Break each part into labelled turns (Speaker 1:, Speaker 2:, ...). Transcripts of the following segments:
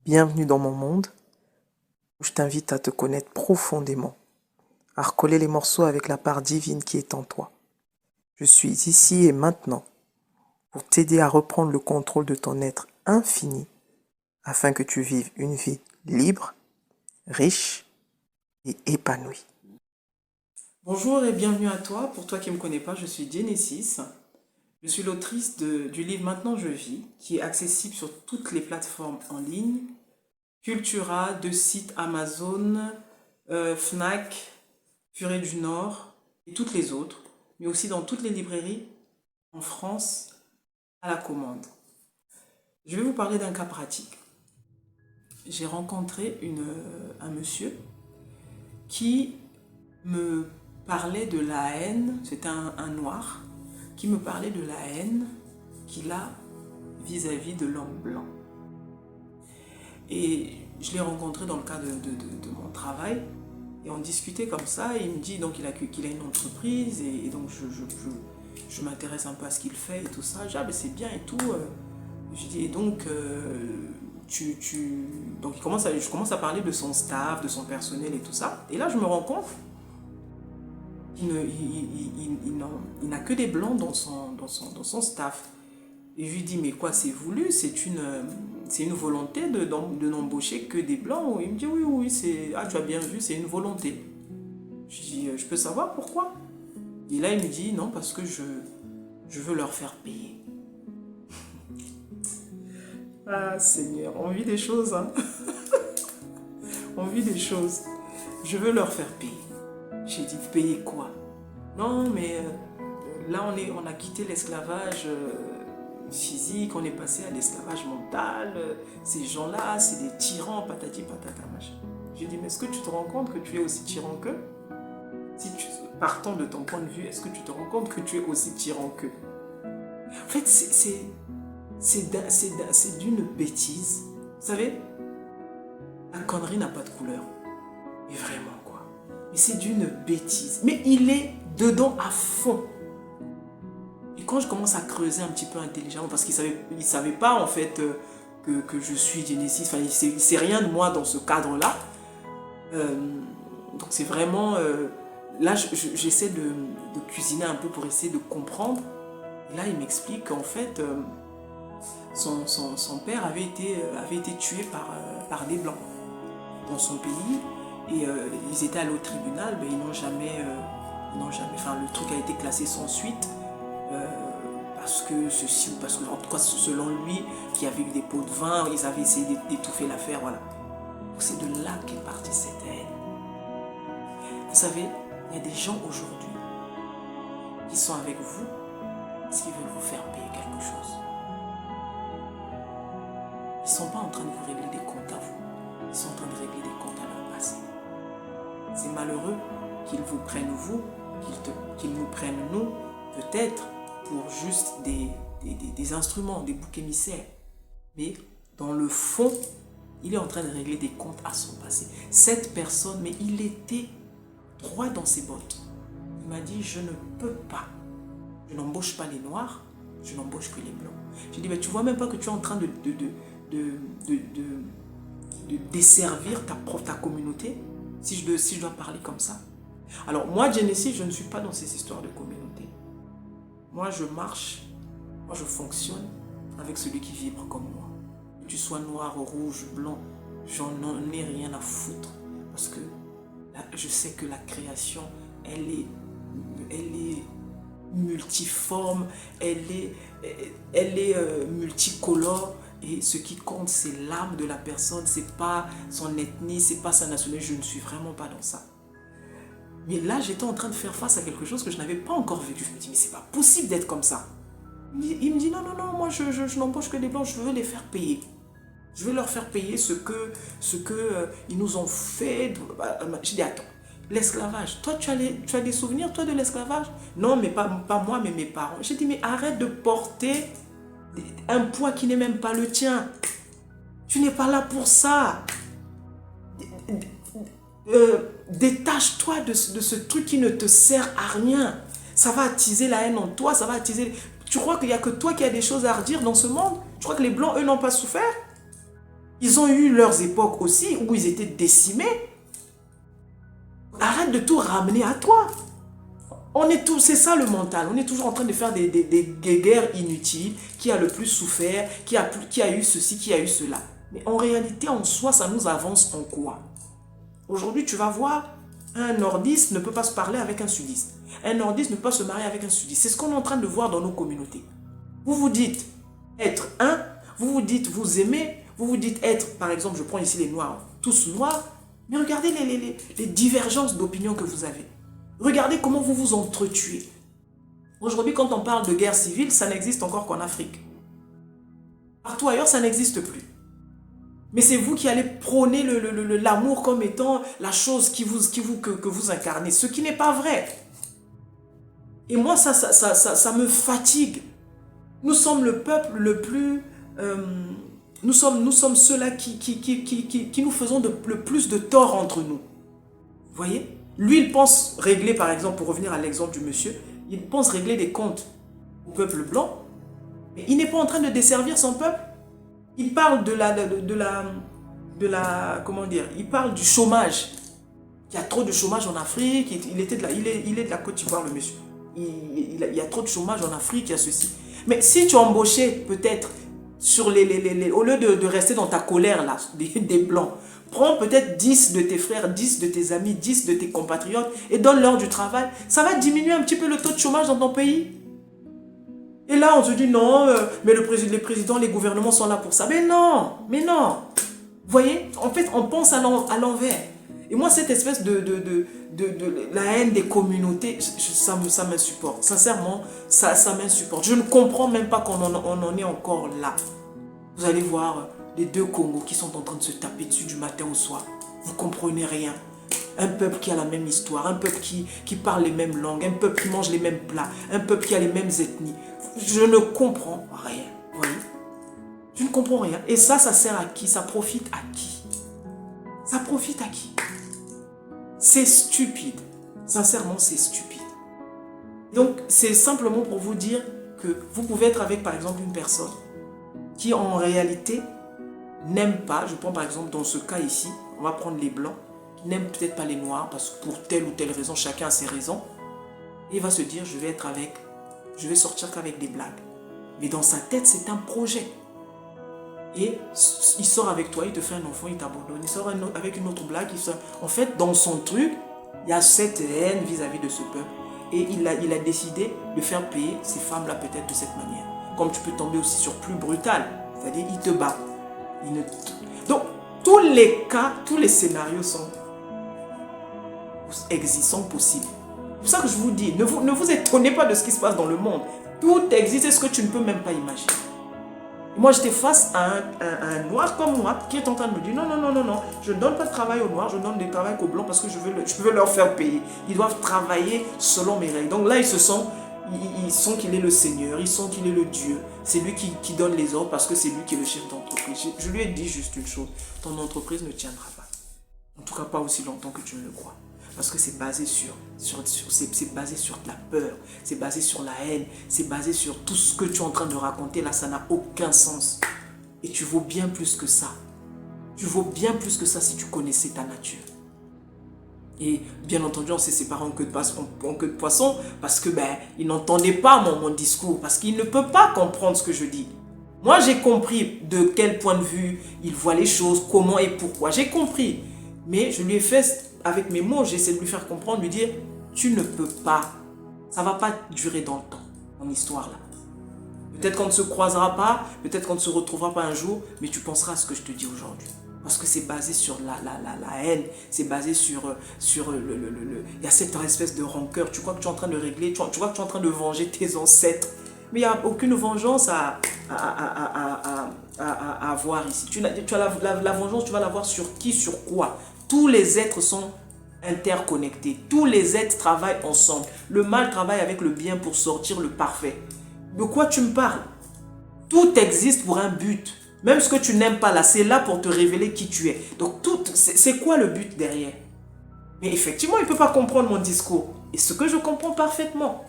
Speaker 1: Bienvenue dans mon monde où je t'invite à te connaître profondément, à recoller les morceaux avec la part divine qui est en toi. Je suis ici et maintenant pour t'aider à reprendre le contrôle de ton être infini afin que tu vives une vie libre, riche et épanouie. Bonjour et bienvenue à toi. Pour toi qui ne me connais pas, je suis Genesis. Je suis l'autrice du livre Maintenant je vis, qui est accessible sur toutes les plateformes en ligne, Cultura, deux sites Amazon, Fnac, Furet du Nord et toutes les autres, mais aussi dans toutes les librairies en France à la commande. Je vais vous parler d'un cas pratique. J'ai rencontré un monsieur qui me parlait de la haine, c'était un noir, qui me parlait de la haine qu'il a vis-à-vis de l'homme blanc. Et je l'ai rencontré dans le cadre de mon travail et on discutait comme ça et il me dit donc qu'il a une entreprise et donc je m'intéresse un peu à ce qu'il fait et tout ça. Je dis ah ben c'est bien et tout. Je dis et donc donc je commence à parler de son staff, de son personnel et tout ça. Et là je me rends compte qu'il n'a que des blancs dans son staff. Et je lui dis mais quoi c'est voulu, c'est une volonté de n'embaucher que des blancs. Il me dit oui tu as bien vu, c'est une volonté. Je dis je peux savoir pourquoi. Et là il me dit non parce que je veux leur faire payer. Ah Seigneur, on vit des choses hein. On vit des choses. Je veux leur faire payer. J'ai dit payer quoi? Non mais là on a quitté l'esclavage physique, on est passé à l'esclavage mental, ces gens-là, c'est des tyrans, patati patata, machin. J'ai dit, mais est-ce que tu te rends compte que tu es aussi tyran qu'eux? Partant de ton point de vue, est-ce que tu te rends compte que tu es aussi tyran qu'eux? En fait, c'est d'une bêtise. Vous savez, la connerie n'a pas de couleur. Mais vraiment, quoi. Mais c'est d'une bêtise. Mais il est dedans à fond. Et quand je commence à creuser un petit peu intelligemment, parce qu'il savait pas en fait que je suis Genesis, enfin il sait rien de moi dans ce cadre-là. Donc c'est vraiment... là j'essaie de cuisiner un peu pour essayer de comprendre. Et là il m'explique qu'en fait son père avait été tué par des blancs dans son pays. Et ils étaient allés au tribunal, mais ils n'ont jamais... Enfin le truc a été classé sans suite. Parce que ceci ou parce que, en tout cas, selon lui, qui avait eu des pots de vin, ils avaient essayé d'étouffer l'affaire, voilà. Donc c'est de là qu'est partie cette haine. Vous savez, il y a des gens aujourd'hui qui sont avec vous parce qu'ils veulent vous faire payer quelque chose. Ils ne sont pas en train de vous régler des comptes à vous. Ils sont en train de régler des comptes à leur passé. C'est malheureux qu'ils vous prennent vous, qu'ils nous prennent nous, peut-être, pour juste des instruments, des boucs émissaires. Mais dans le fond, il est en train de régler des comptes à son passé. Cette personne, mais il était droit dans ses bottes. Il m'a dit, je ne peux pas. Je n'embauche pas les noirs, je n'embauche que les blancs. J'ai dit, mais tu vois même pas que tu es en train de desservir ta communauté, si je dois parler comme ça. Alors moi, Genesis, je ne suis pas dans ces histoires de communauté. Moi, je marche, moi, je fonctionne avec celui qui vibre comme moi. Que tu sois noir, rouge, blanc, j'en ai rien à foutre. Parce que là, je sais que la création, elle est multiforme, elle est multicolore. Et ce qui compte, c'est l'âme de la personne, c'est pas son ethnie, c'est pas sa nationalité. Je ne suis vraiment pas dans ça. Mais là, j'étais en train de faire face à quelque chose que je n'avais pas encore vécu. Je me dis, mais c'est pas possible d'être comme ça. Il me dit, non, moi, je n'embauche que des blancs, je veux les faire payer. Je veux leur faire payer ce que ils nous ont fait. Je dis, attends, l'esclavage, toi, tu as des souvenirs, toi, de l'esclavage? Non, mais pas moi, mais mes parents. J'ai dit, mais arrête de porter un poids qui n'est même pas le tien. Tu n'es pas là pour ça. Détache-toi de ce truc qui ne te sert à rien. Ça va attiser la haine en toi, ça va attiser... Tu crois qu'il n'y a que toi qui as des choses à redire dans ce monde? Tu crois que les blancs, eux, n'ont pas souffert? Ils ont eu leurs époques aussi où ils étaient décimés. Arrête de tout ramener à toi. C'est ça le mental. On est toujours en train de faire des guerres inutiles. Qui a le plus souffert, qui a eu ceci, qui a eu cela. Mais en réalité, en soi, ça nous avance en quoi? Aujourd'hui, tu vas voir, un nordiste ne peut pas se parler avec un sudiste. Un nordiste ne peut pas se marier avec un sudiste. C'est ce qu'on est en train de voir dans nos communautés. Vous vous dites être un, vous vous dites vous aimez, vous vous dites être, par exemple, je prends ici les noirs, tous noirs, mais regardez les divergences d'opinion que vous avez. Regardez comment vous vous entretuez. Aujourd'hui, quand on parle de guerre civile, ça n'existe encore qu'en Afrique. Partout ailleurs, ça n'existe plus. Mais c'est vous qui allez prôner l'amour comme étant la chose que vous incarnez, ce qui n'est pas vrai. Et moi, ça me fatigue. Nous sommes le peuple le plus... nous sommes ceux-là qui nous faisons le plus de tort entre nous. Vous voyez? Lui, il pense régler, par exemple, pour revenir à l'exemple du monsieur, il pense régler des comptes au peuple blanc, mais il n'est pas en train de desservir son peuple. Il parle comment dire, il parle du chômage. Il y a trop de chômage en Afrique, il est de la Côte d'Ivoire, le monsieur. Il y a trop de chômage en Afrique, il y a ceci. Mais si tu embauchais peut-être sur au lieu de rester dans ta colère là, des blancs, prends peut-être 10 de tes frères, 10 de tes amis, 10 de tes compatriotes et donne-leur du travail. Ça va diminuer un petit peu le taux de chômage dans ton pays. Et là, on se dit non, mais les présidents, les gouvernements sont là pour ça. Mais non, mais non. Vous voyez, en fait, on pense à l'envers. Et moi, cette espèce de la haine des communautés, ça m'insupporte. Sincèrement, ça m'insupporte. Je ne comprends même pas qu'on en est encore là. Vous allez voir les deux Congos qui sont en train de se taper dessus du matin au soir. Vous ne comprenez rien. Un peuple qui a la même histoire, un peuple qui parle les mêmes langues, un peuple qui mange les mêmes plats, un peuple qui a les mêmes ethnies. Je ne comprends rien. Vous voyez? Je ne comprends rien. Et ça sert à qui? Ça profite à qui? Ça profite à qui? C'est stupide. Sincèrement, c'est stupide. Donc, c'est simplement pour vous dire que vous pouvez être avec, par exemple, une personne qui, en réalité, n'aime pas, je prends par exemple dans ce cas ici, on va prendre les blancs, qui n'aiment peut-être pas les noirs, parce que pour telle ou telle raison, chacun a ses raisons, et il va se dire, je vais sortir qu'avec des blagues. Mais dans sa tête, c'est un projet. Et il sort avec toi, il te fait un enfant, il t'abandonne. Il sort avec une autre blague. En fait, dans son truc, il y a cette haine vis-à-vis de ce peuple. Et il a décidé de faire payer ces femmes-là peut-être de cette manière. Comme tu peux tomber aussi sur plus brutal. C'est-à-dire, il te bat. Donc, tous les cas, tous les scénarios sont possibles. C'est pour ça que je vous dis, ne vous étonnez pas de ce qui se passe dans le monde. Tout existe, c'est ce que tu ne peux même pas imaginer. Moi, j'étais face à un noir comme moi qui est en train de me dire non, je ne donne pas de travail aux noirs, je donne du travail aux blancs parce que je veux leur faire payer. Ils doivent travailler selon mes règles. Donc là, ils sentent qu'il est le Seigneur, ils sentent qu'il est le Dieu. C'est lui qui donne les ordres parce que c'est lui qui est le chef d'entreprise. Je lui ai dit juste une chose, ton entreprise ne tiendra pas. En tout cas, pas aussi longtemps que tu ne le crois. Parce que c'est basé c'est basé sur de la peur, c'est basé sur la haine, c'est basé sur tout ce que tu es en train de raconter. Là, ça n'a aucun sens. Et tu vaux bien plus que ça. Tu vaux bien plus que ça si tu connaissais ta nature. Et bien entendu, on s'est séparés en queue de poisson parce que il n'entendait pas mon discours, parce qu'il ne peut pas comprendre ce que je dis. Moi, j'ai compris de quel point de vue il voit les choses, comment et pourquoi. J'ai compris. Mais je lui ai fait, avec mes mots, j'ai essayé de lui faire comprendre, lui dire, tu ne peux pas. Ça ne va pas durer dans le temps, mon histoire là. Peut-être qu'on ne se croisera pas, peut-être qu'on ne se retrouvera pas un jour, mais tu penseras à ce que je te dis aujourd'hui. Parce que c'est basé sur la haine, c'est basé sur il y a cette espèce de rancœur. Tu crois que tu es en train de régler, tu crois que tu es en train de venger tes ancêtres. Mais il n'y a aucune vengeance à avoir ici. La vengeance, tu vas l'avoir sur qui, sur quoi? Tous les êtres sont interconnectés. Tous les êtres travaillent ensemble. Le mal travaille avec le bien pour sortir le parfait. De quoi tu me parles? Tout existe pour un but. Même ce que tu n'aimes pas là, c'est là pour te révéler qui tu es. Donc, c'est quoi le but derrière? Mais effectivement, il ne peut pas comprendre mon discours. Et ce que je comprends parfaitement.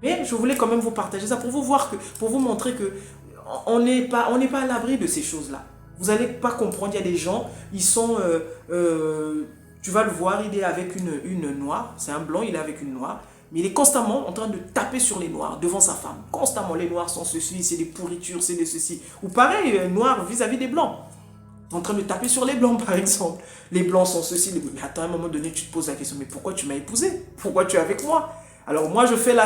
Speaker 1: Mais je voulais quand même vous partager ça pour vous montrer que on n'est pas à l'abri de ces choses-là. Vous n'allez pas comprendre, il y a des gens, ils sont... tu vas le voir, il est avec une noire, c'est un blanc, il est avec une noire, mais il est constamment en train de taper sur les noirs devant sa femme. Constamment, les noirs sont ceci, c'est des pourritures, c'est des ceci. Ou pareil, noir vis-à-vis des blancs. En train de taper sur les blancs, par exemple. Les blancs sont ceci. Mais attends, à un moment donné, tu te poses la question, mais pourquoi tu m'as épousé? Pourquoi tu es avec moi? Alors moi, je fais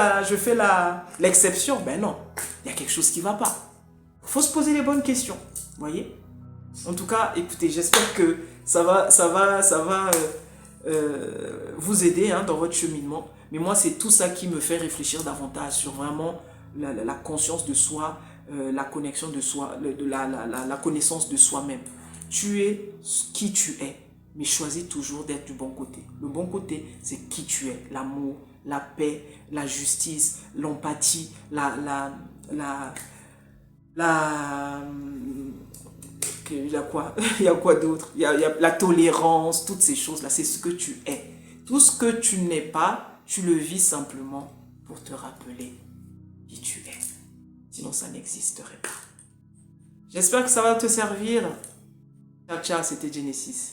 Speaker 1: l'exception. Ben non, il y a quelque chose qui ne va pas. Il faut se poser les bonnes questions. Vous voyez? En tout cas, écoutez, j'espère que ça va vous aider hein, dans votre cheminement. Mais moi, c'est tout ça qui me fait réfléchir davantage sur vraiment la conscience de soi, la connexion de soi, la connaissance de soi-même. Tu es qui tu es, mais choisis toujours d'être du bon côté. Le bon côté, c'est qui tu es. L'amour, la paix, la justice, l'empathie, il y a quoi, il y a quoi d'autre, il y a la tolérance, toutes ces choses-là, c'est ce que tu es. Tout ce que tu n'es pas, tu le vis simplement pour te rappeler qui tu es. Sinon, ça n'existerait pas. J'espère que ça va te servir. Ciao, ciao, c'était Genesis.